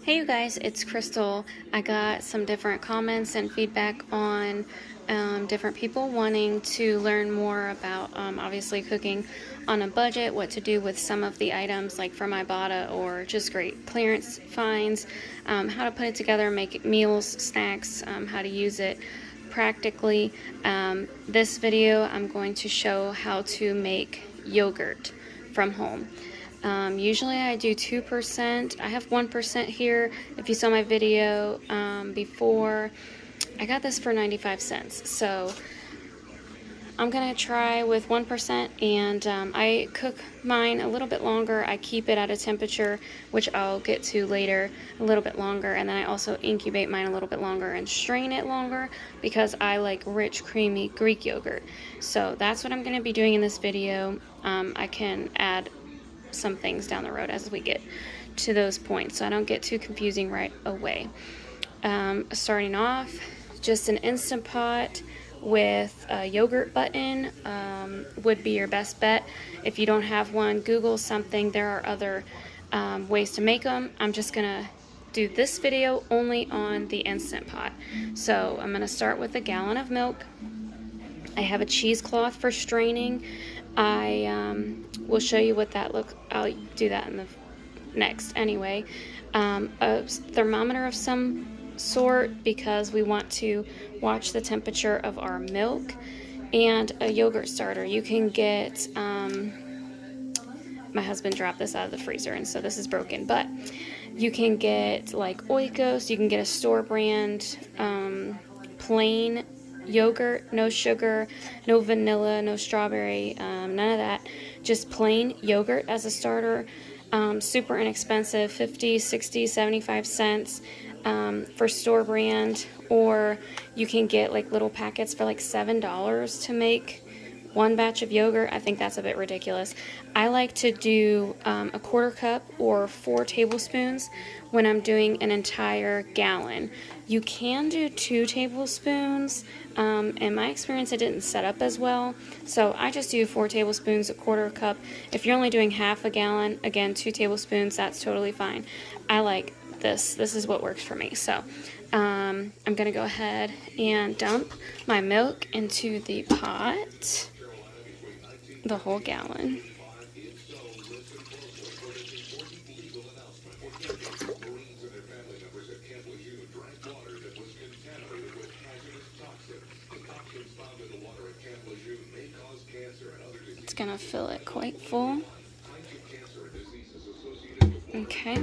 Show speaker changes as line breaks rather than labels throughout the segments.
Hey you guys, it's Krystal. I got some different comments and feedback on different people wanting to learn more about obviously cooking on a budget, what to do with some of the items like from Ibotta or just great clearance finds, how to put it together, make meals, snacks, how to use it practically. This video I'm going to show how to make yogurt from home. Usually I do 2%. I have 1% here. If you saw my video before, I got this for 95 cents. So I'm gonna try with 1%, and I cook mine a little bit longer. I keep it at a temperature, which I'll get to later, a little bit longer, and then I also incubate mine a little bit longer and strain it longer because I like rich, creamy Greek yogurt. So that's what I'm gonna be doing in this video. I can add some things down the road as we get to those points, so I don't get too confusing right away. Starting off, just an Instant Pot with a yogurt button would be your best bet. If you don't have one, Google something. There are other ways to make them. I'm just gonna do this video only on the Instant Pot. So I'm gonna start with a gallon of milk. I have a cheesecloth for straining. I will show you what that looks. I'll do that in the next anyway. A thermometer of some sort because we want to watch the temperature of our milk, and a yogurt starter. You can get my husband dropped this out of the freezer, and so this is broken, but you can get like Oikos. You can get a store brand plain yogurt, no sugar, no vanilla, no strawberry, none of that, just plain yogurt as a starter. Super inexpensive, 50, 60, 75 cents for store brand, or you can get like little packets for like $7 to make one batch of yogurt. I think that's a bit ridiculous. I like to do a quarter cup or 4 tablespoons when I'm doing an entire gallon. You can do 2 tablespoons. In my experience, it didn't set up as well, so I just do 4 tablespoons, a quarter cup. If you're only doing half a gallon, again, 2 tablespoons, that's totally fine. I like this. This is what works for me. So I'm gonna go ahead and dump my milk into the pot, the whole gallon. It's gonna fill it quite full. Okay.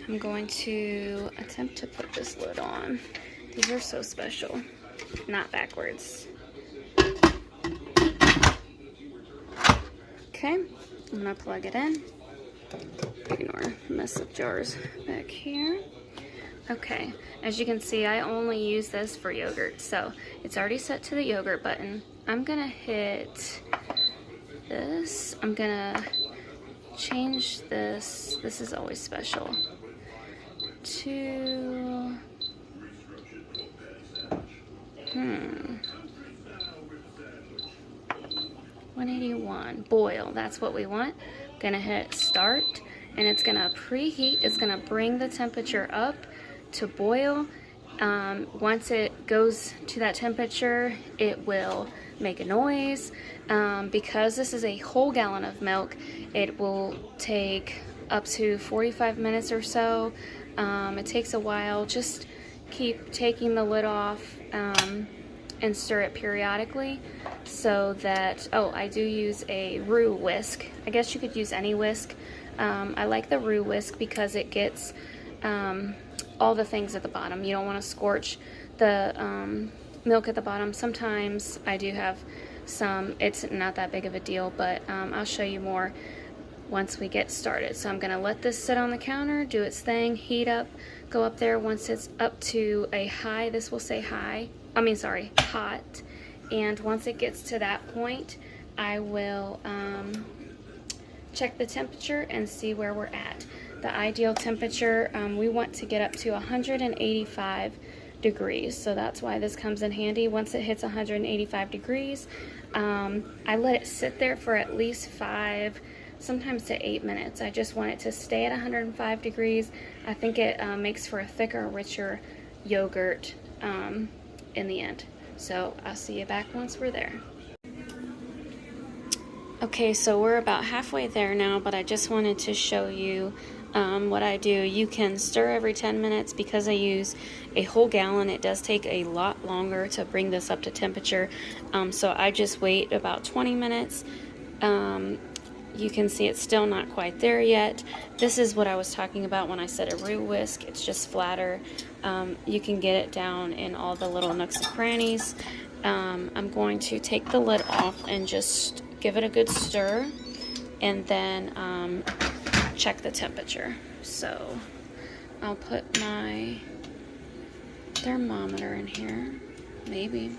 I'm going to attempt to put this lid on. These are so special. Not backwards. Okay, I'm gonna plug it in. Ignore the mess of jars back here. Okay, as you can see, I only use this for yogurt, so it's already set to the yogurt button. I'm gonna hit this. I'm gonna change this. This is always special. To 181. Boil, that's what we want. Gonna hit start, and it's gonna preheat. It's gonna bring the temperature up to boil. Once it goes to that temperature, it will make a noise. Because this is a whole gallon of milk, it will take up to 45 minutes or so. It takes a while. Just keep taking the lid off and stir it periodically so that, I do use a roux whisk. I guess you could use any whisk. I like the roux whisk because it gets all the things at the bottom. You don't want to scorch the milk at the bottom. Sometimes I do have some. It's not that big of a deal, but I'll show you more once we get started. So I'm gonna let this sit on the counter, do its thing, heat up, go up there. Once it's up to a high, this will say hot. And once it gets to that point, I will check the temperature and see where we're at. The ideal temperature, we want to get up to 185 degrees, so that's why this comes in handy. Once it hits 185 degrees, I let it sit there for at least 5 sometimes to 8 minutes. I just want it to stay at 105 degrees. I think it makes for a thicker, richer yogurt in the end. So I'll see you back once we're there. Okay, so we're about halfway there now, but I just wanted to show you what I do. You can stir every 10 minutes. Because I use a whole gallon, it does take a lot longer to bring this up to temperature. So I just wait about 20 minutes. You can see it's still not quite there yet. This is what I was talking about when I said a roux whisk. It's just flatter. You can get it down in all the little nooks and crannies. I'm going to take the lid off and just give it a good stir, and then check the temperature. So I'll put my thermometer in here, maybe,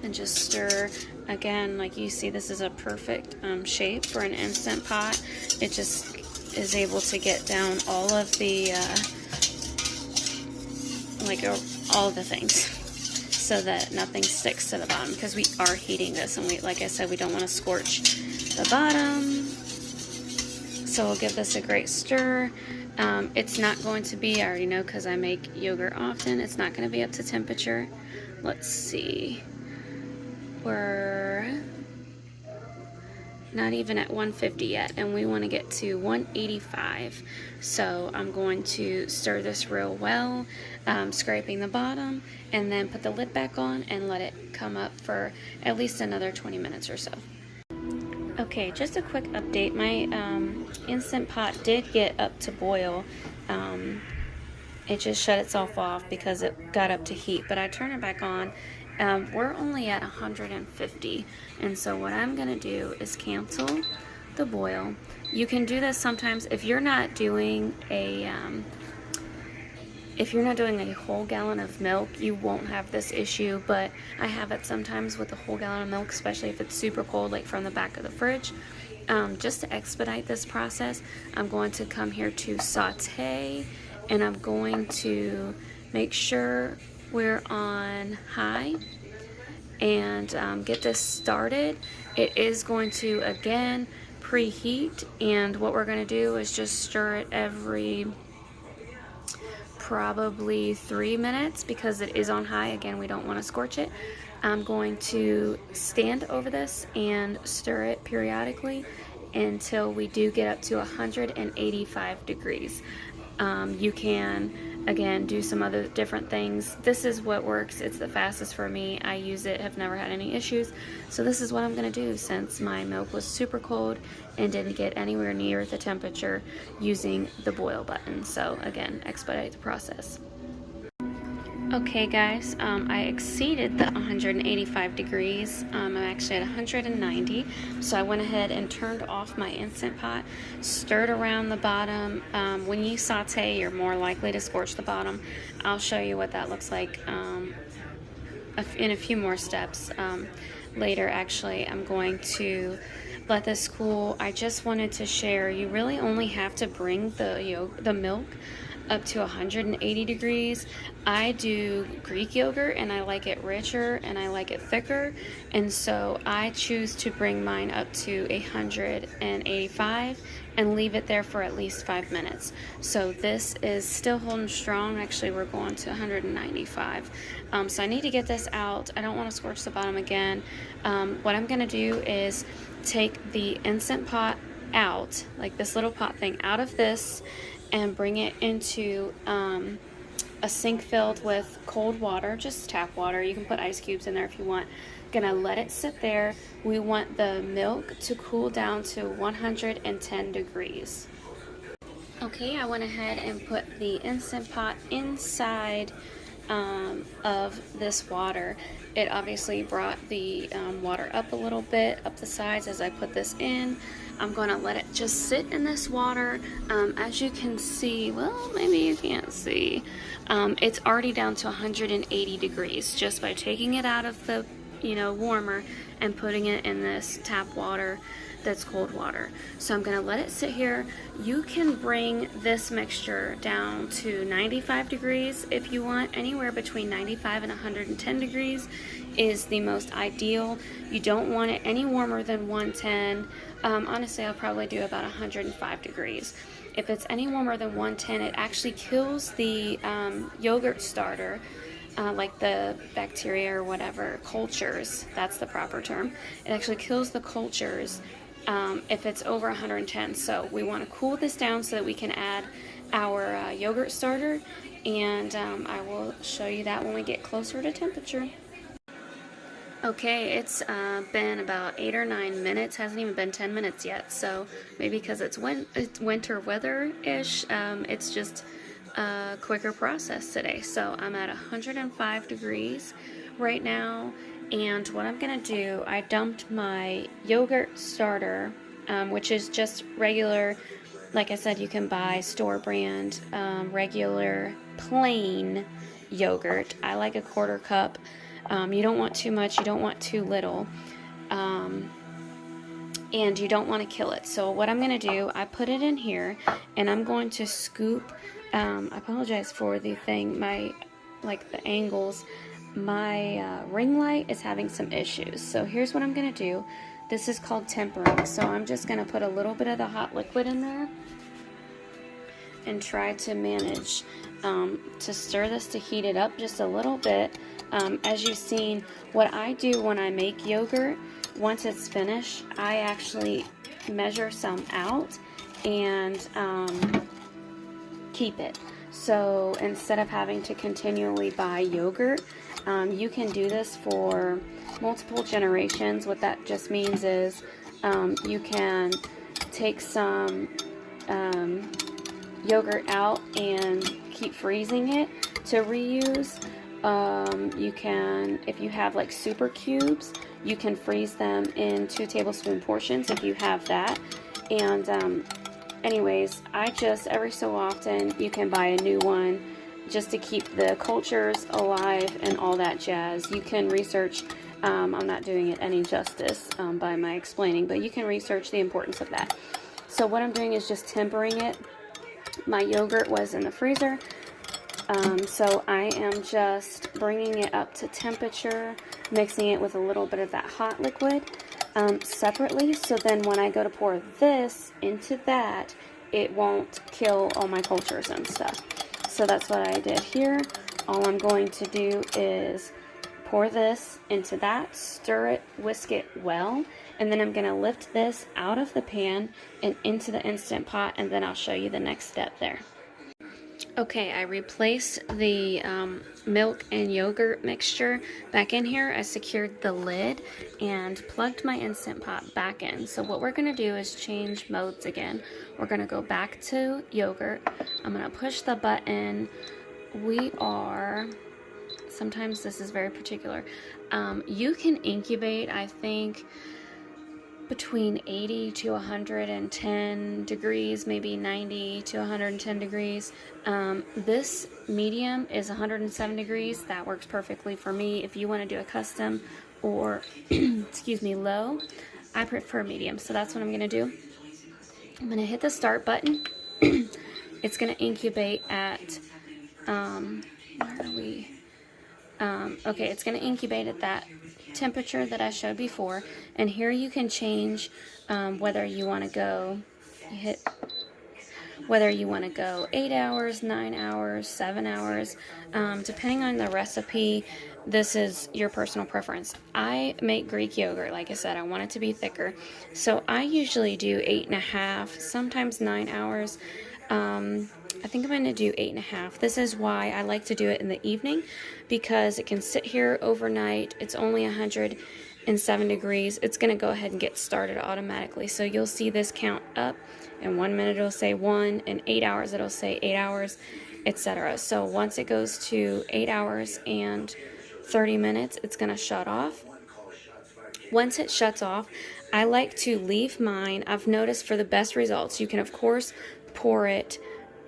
and just stir. Again, like you see, this is a perfect shape for an Instant Pot. It just is able to get down all of the all the things, so that nothing sticks to the bottom, because we are heating this, and like I said, we don't want to scorch the bottom. So we'll give this a great stir. It's not going to be, I already know because I make yogurt often, it's not going to be up to temperature. Let's see. We're not even at 150 yet, and we want to get to 185. So I'm going to stir this real well, scraping the bottom, and then put the lid back on and let it come up for at least another 20 minutes or so. Okay, just a quick update. My Instant Pot did get up to boil. It just shut itself off because it got up to heat, but I turned it back on. We're only at 150, and so what I'm gonna do is cancel the boil. You can do this sometimes if you're not doing a whole gallon of milk. You won't have this issue, but I have it sometimes with a whole gallon of milk, especially if it's super cold, like from the back of the fridge. Just to expedite this process, I'm going to come here to saute, and I'm going to make sure we're on high and get this started. It is going to, again, preheat, and what we're going to do is just stir it every probably 3 minutes because it is on high. Again, we don't want to scorch it. I'm going to stand over this and stir it periodically until we do get up to 185 degrees. You can, again, do some other different things. This is what works. It's the fastest for me. I use it, have never had any issues. So this is what I'm going to do since my milk was super cold and didn't get anywhere near the temperature, using the boil button. So again, expedite the process. Okay guys, I exceeded the 185 degrees. I'm actually at 190, so I went ahead and turned off my Instant Pot, stirred around the bottom. When you saute, you're more likely to scorch the bottom. I'll show you what that looks like in a few more steps later. Actually, I'm going to let this cool. I just wanted to share, you really only have to bring the milk up to 180 degrees. I do Greek yogurt and I like it richer and I like it thicker, and so I choose to bring mine up to 185 and leave it there for at least 5 minutes. So this is still holding strong. Actually, we're going to 195. So I need to get this out. I don't want to scorch the bottom again. What I'm gonna do is take the Instant Pot out, like this little pot thing, out of this, and bring it into a sink filled with cold water, just tap water. You can put ice cubes in there if you want. Gonna let it sit there. We want the milk to cool down to 110 degrees. Okay, I went ahead and put the Instant Pot inside of this water. It obviously brought the water up a little bit, up the sides as I put this in. I'm going to let it just sit in this water. As you can see, well, maybe you can't see, it's already down to 180 degrees just by taking it out of the warmer and putting it in this tap water that's cold water. So I'm going to let it sit here. You can bring this mixture down to 95 degrees if you want, anywhere between 95 and 110 degrees is the most ideal. You don't want it any warmer than 110. Honestly, I'll probably do about 105 degrees. If it's any warmer than 110, it actually kills the yogurt starter, like the bacteria or whatever, cultures, that's the proper term. It actually kills the cultures if it's over 110. So we want to cool this down so that we can add our yogurt starter, and I will show you that when we get closer to temperature. Okay, it's been about 8 or 9 minutes. Hasn't even been 10 minutes yet. So maybe because it's winter weather-ish, it's just a quicker process today. So I'm at 105 degrees right now. And what I'm going to do, I dumped my yogurt starter, which is just regular. Like I said, you can buy store brand, regular, plain yogurt. I like a 1/4 cup. You don't want too much, you don't want too little, and you don't want to kill it. So what I'm going to do, I put it in here, and I'm going to scoop, I apologize for the thing, the angles, my ring light is having some issues. So here's what I'm going to do. This is called tempering, so I'm just going to put a little bit of the hot liquid in there and try to manage to stir this to heat it up just a little bit. As you've seen, what I do when I make yogurt, once it's finished, I actually measure some out and keep it. So instead of having to continually buy yogurt, you can do this for multiple generations. What that just means is you can take some yogurt out and keep freezing it to reuse. You can, if you have like super cubes, you can freeze them in 2 tablespoon portions if you have that. And anyways, I just, every so often, you can buy a new one just to keep the cultures alive and all that jazz. You can research, I'm not doing it any justice by my explaining, but you can research the importance of that. So what I'm doing is just tempering it. My yogurt was in the freezer. So I am just bringing it up to temperature, mixing it with a little bit of that hot liquid separately, so then when I go to pour this into that, it won't kill all my cultures and stuff. So that's what I did here. All I'm going to do is pour this into that, stir it, whisk it well, and then I'm going to lift this out of the pan and into the Instant Pot, and then I'll show you the next step there. Okay, I replaced the milk and yogurt mixture back in here. I secured the lid and plugged my Instant Pot back in. So what we're going to do is change modes again. We're going to go back to yogurt. I'm going to push the button. We are, sometimes this is very particular. You can incubate, I think, between 80 to 110 degrees, maybe 90 to 110 degrees. This medium is 107 degrees. That works perfectly for me. If you want to do a custom or, excuse me, low, I prefer medium. So that's what I'm going to do. I'm going to hit the start button. It's going to incubate at, where are we? Okay, it's going to incubate at that temperature that I showed before, and here you can change whether you want to go, whether you want to go 8 hours, 9 hours, 7 hours, depending on the recipe. This is your personal preference. I make Greek yogurt, like I said, I want it to be thicker, so I usually do 8.5, sometimes 9 hours. I think I'm going to do 8.5. This is why I like to do it in the evening, because it can sit here overnight. It's only 107 degrees. It's going to go ahead and get started automatically. So you'll see this count up. In 1 minute it'll say 1. In 8 hours it'll say 8 hours, etc. So once it goes to 8 hours and 30 minutes, it's going to shut off. Once it shuts off, I like to leave mine. I've noticed for the best results, you can of course pour it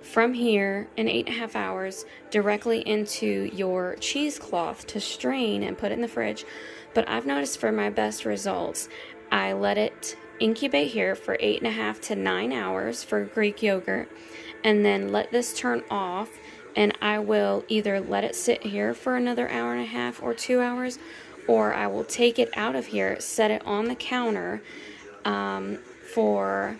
from here in 8.5 hours directly into your cheesecloth to strain and put it in the fridge. But I've noticed for my best results, I let it incubate here for 8.5 to 9 hours for Greek yogurt, and then let this turn off, and I will either let it sit here for another 1.5 hours or 2 hours, or I will take it out of here, set it on the counter for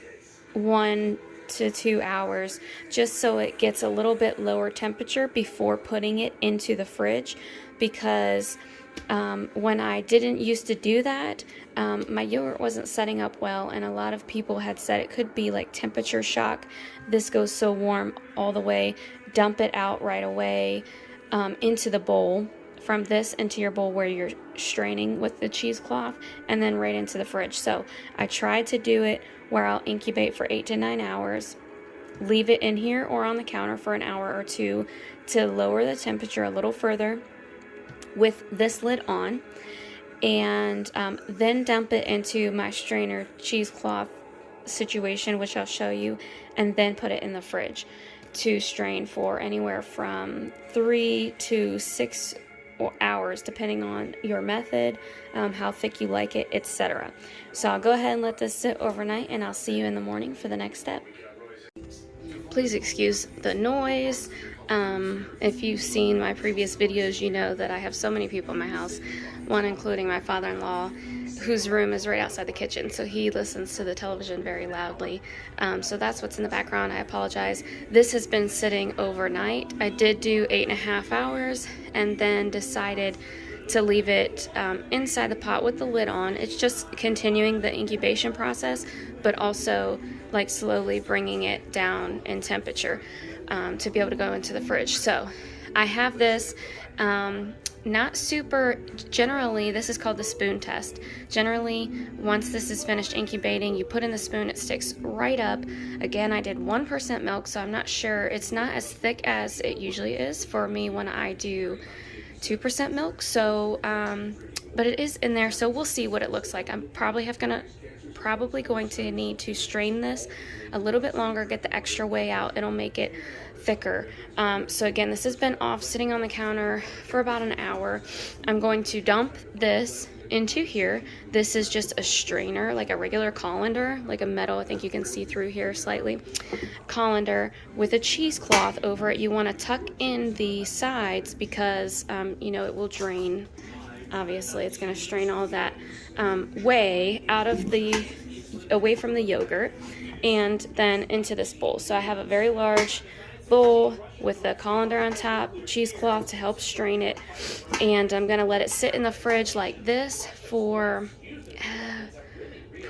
1 to 2 hours, just so it gets a little bit lower temperature before putting it into the fridge. Because when I didn't used to do that, my yogurt wasn't setting up well, and a lot of people had said it could be like temperature shock. This goes so warm all the way. Dump it out right away into the bowl. From this into your bowl where you're straining with the cheesecloth, and then right into the fridge. So I tried to do it where I'll incubate for 8 to 9 hours, leave it in here or on the counter for an hour or two to lower the temperature a little further with this lid on, and then dump it into my strainer cheesecloth situation, which I'll show you, and then put it in the fridge to strain for anywhere from 3 to 6 hours, depending on your method, how thick you like it, etc. So I'll go ahead and let this sit overnight, and I'll see you in the morning for the next step. Please excuse the noise. If you've seen my previous videos, you know that I have so many people in my house, one including my father-in-law, whose room is right outside the kitchen, so he listens to the television very loudly. So that's what's in the background. I apologize. This has been sitting overnight. I did do 8.5 hours and then decided to leave it inside the pot with the lid on. It's just continuing the incubation process, but also like slowly bringing it down in temperature to be able to go into the fridge. So I have this not super, generally this is called the spoon test. Generally, once this is finished incubating, you put in the spoon, it sticks right up. Again, I did 1% milk, so I'm not sure, it's not as thick as it usually is for me when I do 2% milk. So but it is in there, so we'll see what it looks like. I'm probably going to need to strain this a little bit longer, get the extra whey out. It'll make it thicker. So again, this has been off sitting on the counter for about an hour. I'm going to dump this into here. This is just a strainer, like a regular colander, like a metal, I think you can see through here slightly, colander with a cheesecloth over it. You want to tuck in the sides because you know, it will drain. Obviously it's going to strain all that whey out of away from the yogurt and then into this bowl. So I have a very large bowl with the colander on top, cheesecloth to help strain it, and I'm going to let it sit in the fridge like this for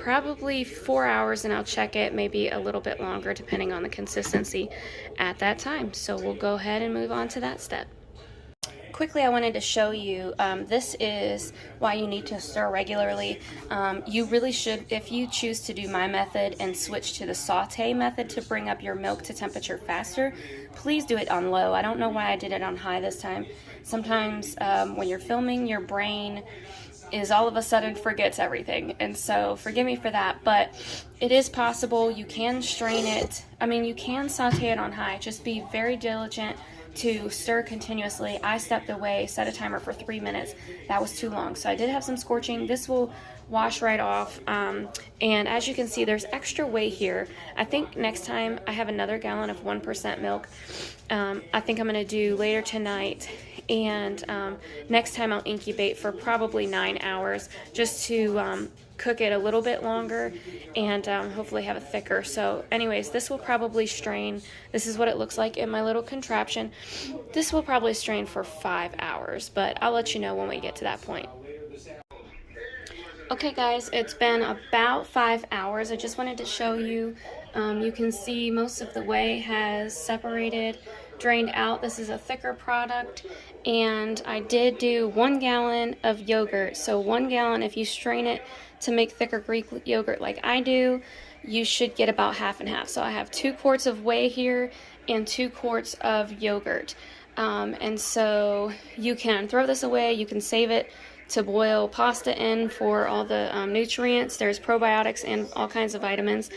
probably 4 hours, and I'll check it maybe a little bit longer depending on the consistency at that time. So we'll go ahead and move on to that step. Quickly, I wanted to show you, this is why you need to stir regularly. You really should, if you choose to do my method and switch to the saute method to bring up your milk to temperature faster, please do it on low. I don't know why I did it on high this time. Sometimes when you're filming, your brain is all of a sudden forgets everything, and so forgive me for that, but it is possible. You can strain it. I mean, you can saute it on high. Just be very diligent to stir continuously. I stepped away, set a timer for 3 minutes. That was too long, so I did have some scorching. This will wash right off, and as you can see, there's extra whey here. I think next time I have another gallon of 1% milk. I think I'm going to do later tonight, and next time I'll incubate for probably 9 hours just to cook it a little bit longer and hopefully have it thicker. So anyways, this will probably strain. This is what it looks like in my little contraption. This will probably strain for 5 hours, but I'll let you know when we get to that point. Okay guys, it's been about 5 hours. I just wanted to show you. You can see most of the whey has separated, drained out. This is a thicker product, and I did do 1 gallon of yogurt. So 1 gallon, if you strain it to make thicker Greek yogurt like I do, you should get about half and half. So I have 2 quarts of whey here and 2 quarts of yogurt. And so you can throw this away, you can save it to boil pasta in for all the nutrients. There's probiotics and all kinds of vitamins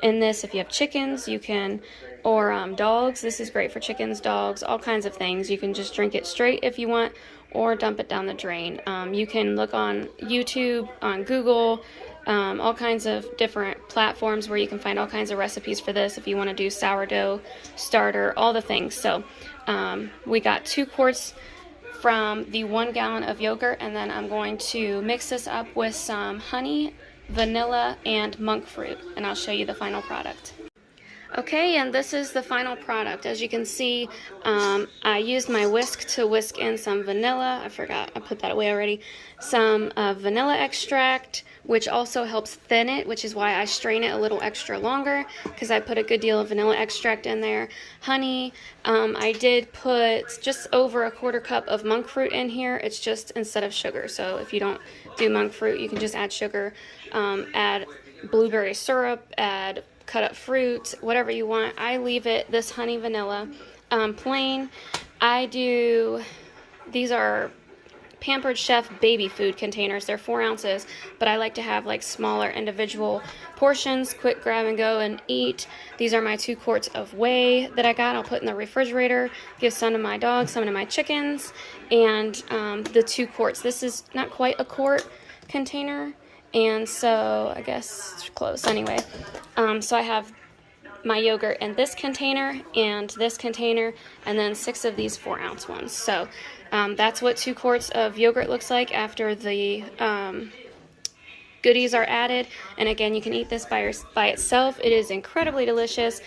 in this. If you have chickens, you can, or dogs, this is great for chickens, dogs, all kinds of things. You can just drink it straight if you want, or dump it down the drain. You can look on YouTube, on Google, all kinds of different platforms where you can find all kinds of recipes for this if you want to do sourdough starter, all the things. So we got 2 quarts from the 1 gallon of yogurt, and then I'm going to mix this up with some honey, vanilla, and monk fruit, and I'll show you the final product. Okay, and this is the final product. As you can see, I used my whisk to whisk in some vanilla. I forgot, I put that away already. Some vanilla extract, which also helps thin it, which is why I strain it a little extra longer, because I put a good deal of vanilla extract in there. Honey, I did put just over a 1/4 cup of monk fruit in here. It's just instead of sugar, so if you don't do monk fruit, you can just add sugar. Add blueberry syrup, add cut up fruit, whatever you want. I leave it this honey vanilla plain. These are Pampered Chef baby food containers. They're 4 ounces, but I like to have like smaller individual portions, quick grab and go and eat. These are my 2 quarts of whey that I got. I'll put in the refrigerator, give some to my dogs, some to my chickens, and the 2 quarts. This is not quite a quart container, and so I guess close anyway. So I have my yogurt in this container and this container, and then 6 of these 4 ounce ones. So that's what 2 quarts of yogurt looks like after the goodies are added. And again, you can eat this by itself. It is incredibly delicious.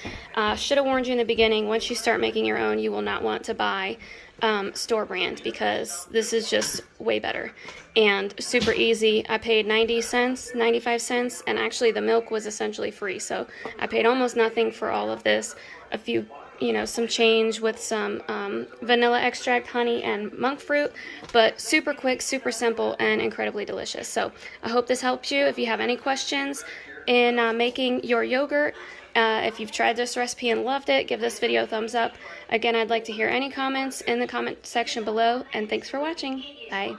Should have warned you in the beginning, once you start making your own, you will not want to buy store brand, because this is just way better and super easy. I paid 90 cents, 95 cents, and actually the milk was essentially free, so I paid almost nothing for all of this. A few, some change with some vanilla extract, honey, and monk fruit, but super quick, super simple, and incredibly delicious. So I hope this helps you. If you have any questions in making your yogurt, if you've tried this recipe and loved it, give this video a thumbs up. Again, I'd like to hear any comments in the comment section below, and thanks for watching. Bye.